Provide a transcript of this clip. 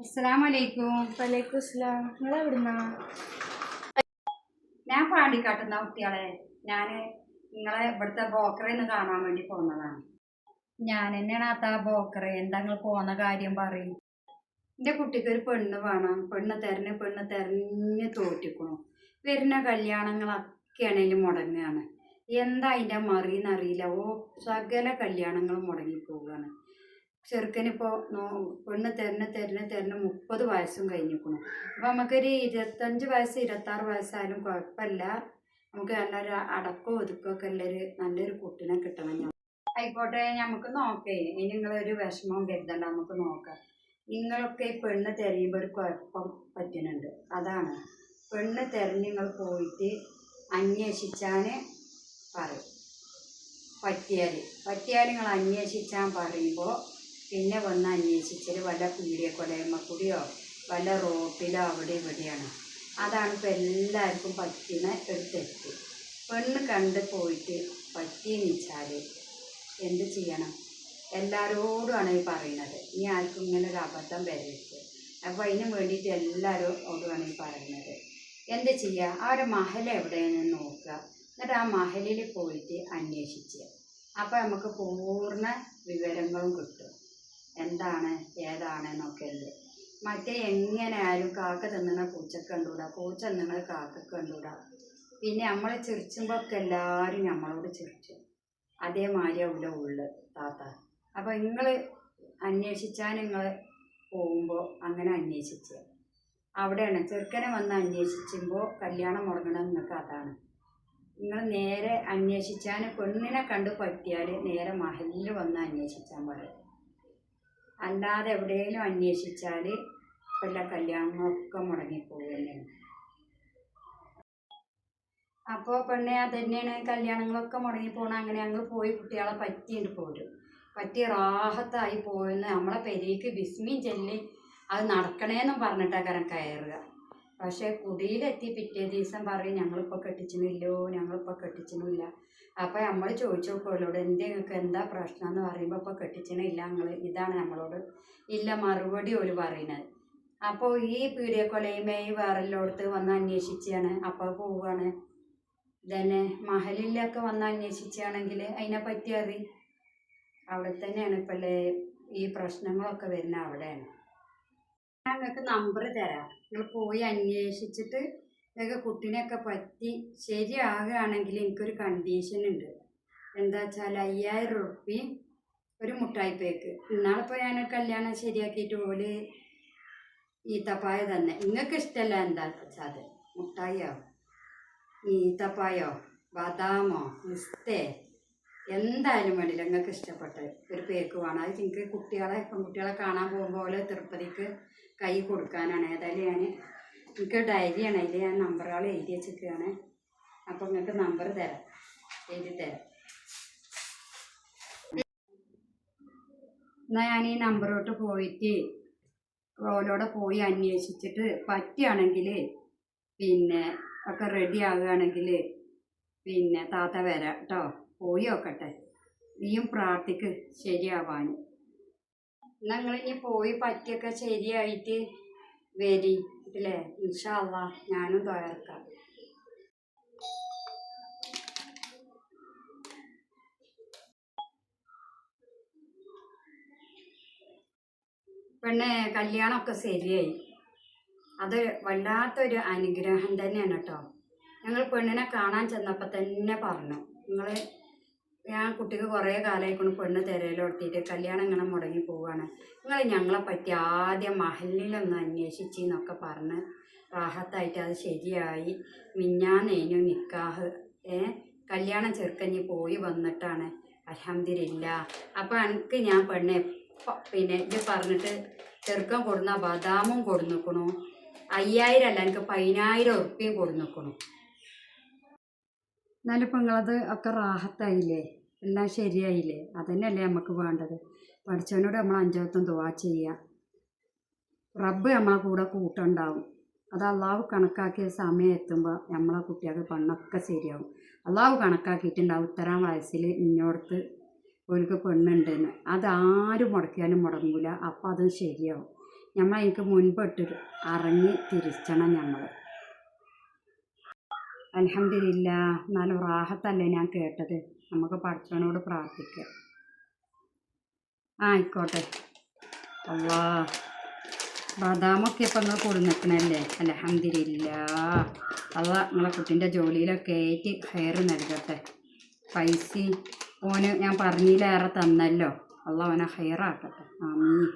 അസ്സലാമലൈക്കും. വലൈക്കും സ്ലാം. നിങ്ങൾ എവിടുന്നാ? ഞാൻ പാണ്ടിക്കാട്ടുന്ന കുട്ടികളെ നിങ്ങളെ ഇവിടുത്തെ ബ്രോക്കറിന്ന് കാണാൻ വേണ്ടി പോകുന്നതാണ്. ഞാൻ തന്നെയാണ് ബ്രോക്കറെ. എന്താ നിങ്ങൾ പോകുന്ന കാര്യം പറയും. എൻ്റെ കുട്ടിക്ക് ഒരു പെണ്ണ് വേണം. പെണ്ണ് തെരഞ്ഞ് തോറ്റിക്കണു. വരുന്ന കല്യാണങ്ങളൊക്കെ ആണെങ്കിലും മുടങ്ങുകയാണ്. എന്താ അതിൻ്റെ മറിയെന്നറിയില്ല. സകല കല്യാണങ്ങളും മുടങ്ങിപ്പോവുകയാണ്. ചെറുക്കനിപ്പോൾ പെണ്ണ് തെരഞ്ഞ് 30 വയസ്സും കഴിഞ്ഞിരിക്കണം. അപ്പോൾ നമുക്കൊരു 25 വയസ്സ് 26 വയസ്സായാലും കുഴപ്പമില്ല. നമുക്ക് നല്ലൊരു അടക്കവും ഒതുക്കമൊക്കെ നല്ലൊരു കുട്ടീനെ കിട്ടണം. ആയിക്കോട്ടെ, നമുക്ക് നോക്കേ. ഇനി നിങ്ങളൊരു വിഷമവും കരുതണ്ട, നമുക്ക് നോക്കാം. നിങ്ങളൊക്കെ ഈ പെണ്ണ് തിരയുമ്പോൾ ഒരു കുഴപ്പം പറ്റുന്നുണ്ട്. അതാണ് പെണ്ണ് തിരഞ്ഞ് നിങ്ങൾ പോയിട്ട് അന്വേഷിച്ചാൽ പറയും. പറ്റിയാൽ നിങ്ങൾ അന്വേഷിച്ചാൽ പറയുമ്പോൾ പിന്നെ വന്ന് അന്വേഷിച്ചാൽ വല്ല പീഡിയക്കൊലയമ്മക്കൂടിയോ വല്ല റോട്ടിലോ അവിടെ ഇവിടെയാണ്. അതാണ് ഇപ്പോൾ എല്ലാവർക്കും പറ്റുന്ന ഒരു തെറ്റ്. പെണ്ണ് കണ്ട് പോയിട്ട് പറ്റിയെന്ന് വെച്ചാൽ എന്ത് ചെയ്യണം? എല്ലാവരോടുമാണ് ഈ പറയുന്നത്. ഇനി ആർക്കും ഇങ്ങനെ ഒരു അബദ്ധം വരരുത്. അപ്പോൾ അതിന് വേണ്ടിയിട്ട് എല്ലാവരോടുമാണ് ഈ പറയുന്നത്. എന്ത് ചെയ്യുക? ആ ഒരു മഹൽ എവിടെയെന്ന് നോക്കുക. എന്നിട്ട് ആ മഹലിൽ പോയിട്ട് അന്വേഷിക്കുക. അപ്പോൾ നമുക്ക് പൂർണ്ണ വിവരങ്ങളും കിട്ടും. എന്താണ് ഏതാണ് എന്നൊക്കെ ഉണ്ട്. മറ്റേ എങ്ങനെയായാലും കാക്ക തിന്നണ പൂച്ചക്ക് കണ്ടുകൂടാ, പൂച്ച തിന്നണ കാക്കക്ക് കണ്ടുകൂടാ. പിന്നെ നമ്മൾ ചിരിച്ചുമ്പോൾ ഒക്കെ എല്ലാവരും നമ്മളോട് ചിരിച്ചു. അതേമാതിരിയാവില്ല ഉള്ളു താത്ത. അപ്പോൾ നിങ്ങൾ അന്വേഷിച്ചാൽ നിങ്ങൾ പോകുമ്പോൾ അങ്ങനെ അന്വേഷിച്ച് അവിടെയാണ് ചെറുക്കനെ വന്ന് അന്വേഷിക്കുമ്പോൾ കല്യാണം മുടങ്ങണം. നിങ്ങൾക്ക് അതാണ്. നിങ്ങൾ നേരെ അന്വേഷിച്ചാൽ പെണ്ണിനെ കണ്ട് പറ്റിയാൽ നേരെ മഹലിൽ വന്ന് അന്വേഷിച്ചാൽ പറയും. അല്ലാതെ എവിടെയെങ്കിലും അന്വേഷിച്ചാൽ വല്ല കല്യാണങ്ങളൊക്കെ മുടങ്ങിപ്പോവുകയാണ്. അപ്പോൾ പെണ്ണെ അതന്നെയാണ്, കല്യാണങ്ങളൊക്കെ മുടങ്ങിപ്പോകണം. അങ്ങനെ ഞങ്ങൾ പോയി കുട്ടികളെ പറ്റിയിട്ട് പോരും. പറ്റി റാഹത്തായി പോയെന്ന് നമ്മളെ പെരേക്ക് ബിസ്മിയും ചൊല്ലി അത് നടക്കണേന്നും പറഞ്ഞിട്ടാണ് കയറുക. പക്ഷേ കുടിയിലെത്തി പിറ്റേ ദിവസം പറയും ഞങ്ങളിപ്പോൾ കെട്ടിച്ചിട്ടില്ല. അപ്പോൾ നമ്മൾ ചോദിച്ചു നോക്കുമല്ലോട് നിങ്ങൾക്ക് എന്താ പ്രശ്നം എന്ന് പറയുമ്പോൾ ഇപ്പോൾ കെട്ടിച്ചിട്ടില്ല നിങ്ങൾ ഇതാണ് നമ്മളോട് ഇല്ല മറുപടി ഒരു പറയുന്നത്. അപ്പോൾ ഈ പീഡിയക്കൊലയുമേ വേറെല്ലോടത്ത് വന്ന് അന്വേഷിച്ചാണ്. അപ്പോൾ പോവുകയാണ്. ഇതന്നെ മഹലിലൊക്കെ വന്ന് അന്വേഷിച്ചാണെങ്കിൽ അതിനെപ്പറ്റി അവിടെ തന്നെയാണ് ഇപ്പോൾ ഈ പ്രശ്നങ്ങളൊക്കെ വരുന്നത്. അവിടെയാണ്. ഞാൻ നിങ്ങൾക്ക് നമ്പർ തരാം. നിങ്ങൾ പോയി അന്വേഷിച്ചിട്ട് നിങ്ങൾക്ക് കുട്ടീനെയൊക്കെ പറ്റി ശരിയാകുകയാണെങ്കിൽ എനിക്കൊരു കണ്ടീഷൻ ഉണ്ട്. എന്താ വെച്ചാൽ 5000 ഉറുപ്പ്യയും ഒരു മുട്ടായി പേക്ക്. ഇന്നാളിപ്പോൾ ഞാൻ കല്യാണം ശരിയാക്കിയിട്ട് ഓല് ഈത്തപ്പായ തന്നെ. നിങ്ങൾക്ക് ഇഷ്ടമല്ല എന്താ വെച്ചാൽ അത് മുട്ടായിയോ ഈത്തപ്പായോ ബദാമോ പിസ്തേ എന്തായാലും വേണ്ടില്ല. നിങ്ങൾക്ക് ഇഷ്ടപ്പെട്ട ഒരു പേക്ക് വേണം. അത് എനിക്ക് പെൺകുട്ടികളെ കാണാൻ പോകുമ്പോൾ തിരുപ്പതിക്ക് കൈ കൊടുക്കാനാണ്. ഏതായാലും എനിക്ക് ഡയറിയാണ്, അതിൽ ഞാൻ നമ്പറുകൾ എഴുതി വെച്ചിട്ടാണ്. അപ്പോൾ നിങ്ങൾക്ക് നമ്പർ എഴുതി തരാം. എന്നാൽ ഞാൻ ഈ നമ്പറോട്ട് പോയിട്ട് ഓലോടെ പോയി അന്വേഷിച്ചിട്ട് പറ്റുകയാണെങ്കിൽ പിന്നെ ഒക്കെ റെഡി ആകുകയാണെങ്കിൽ പിന്നെ താത്ത വരാം കേട്ടോ. പോയി നോക്കട്ടെ. നീയും പ്രാർത്ഥിക്ക് ശരിയാവാൻ. എന്നാൽ നിങ്ങളിനി പോയി പറ്റിയൊക്കെ ശരിയായിട്ട് വരി അല്ലേ? ഇൻഷാ അല്ലാ ഞാനും തയ്യാറാക്കാം. പിന്നെ കല്യാണമൊക്കെ ശരിയായി. അത് വല്ലാത്തൊരു അനുഗ്രഹം തന്നെയാണ് കേട്ടോ. ഞങ്ങൾ പെണ്ണിനെ കാണാൻ ചെന്നപ്പോൾ തന്നെ പറഞ്ഞു ഞാൻ കുട്ടിക്ക് കുറേ കാലമായിക്കൊണ്ട് പെണ്ണ് തിരയിലെടുത്തിട്ട് കല്യാണം ഇങ്ങനെ മുടങ്ങി പോവുകയാണ്. നിങ്ങൾ ഞങ്ങളെ പറ്റി ആദ്യം മഹലിലൊന്ന് അന്വേഷിച്ചെന്നൊക്കെ പറഞ്ഞ് റാഹത്തായിട്ട് അത് ശരിയായി. മിഞ്ഞാന്നേനു നിക്കാഹ്. കല്യാണം ചെറുക്കഞ്ഞ് പോയി വന്നിട്ടാണ് അൽഹംദുലില്ലാ. അപ്പോൾ എനിക്ക് ഞാൻ പെണ്ണെ പിന്നെ ഇത് പറഞ്ഞിട്ട് ചെറുക്കൻ കൊടുന്ന ബദാമും കൊടുന്നിക്കണു. 5000 അല്ല എനിക്ക് 10000 ഉറുപ്പ്യയും കൊടുന്നിക്കണു. എന്നാലും ഇപ്പം നിങ്ങളത് ഒക്കെ റാഹത്തായില്ലേ? എല്ലാം ശരിയായില്ലേ? അതന്നെയല്ലേ നമുക്ക് വേണ്ടത്. പഠിച്ചവനോട് നമ്മൾ അഞ്ചോത്തും ദുആ ചെയ്യുക. റബ്ബ് നമ്മളെ കൂടെ കൂട്ടുണ്ടാവും. അത് അള്ളാഹു കണക്കാക്കിയ സമയം എത്തുമ്പോൾ നമ്മളെ കുട്ടികൾക്ക് പെണ്ണൊക്കെ ശരിയാവും. അള്ളാഹു കണക്കാക്കിയിട്ടുണ്ടാവും ഇത്തരം വയസ്സിൽ ഇന്നോടത്ത് ഓർക്ക് പെണ്ണുണ്ടെന്ന്. അതാരും മുടക്കിയാലും മുടങ്ങൂല. അപ്പം അത് ശരിയാവും. നമ്മൾ എനിക്ക് മുൻപിട്ട് ഇറങ്ങി തിരിച്ചണം നമ്മൾ. അൽഹംദുലില്ലാ, എന്നാലും റാഹത്തല്ലേ ഞാൻ കേട്ടത്. നമുക്ക് പടച്ചവനോട് പ്രാർത്ഥിക്കാം. ആയിക്കോട്ടെ. അള്ളാ, ബദാമൊക്കെ ഇപ്പം നിങ്ങൾ കൊടുന്നിക്കണല്ലേ. അൽഹംദുലില്ലാ. അള്ളാ നിങ്ങളെ കുട്ടീൻ്റെ ജോലിയിലൊക്കെ ഏറ്റി ഹെയർ നൽകട്ടെ. പൈസ ഓന് ഞാൻ പറഞ്ഞില്ലേറെ തന്നല്ലോ. അള്ളാ ഓനെ ഹെയറാക്കട്ടെ. ആമീൻ.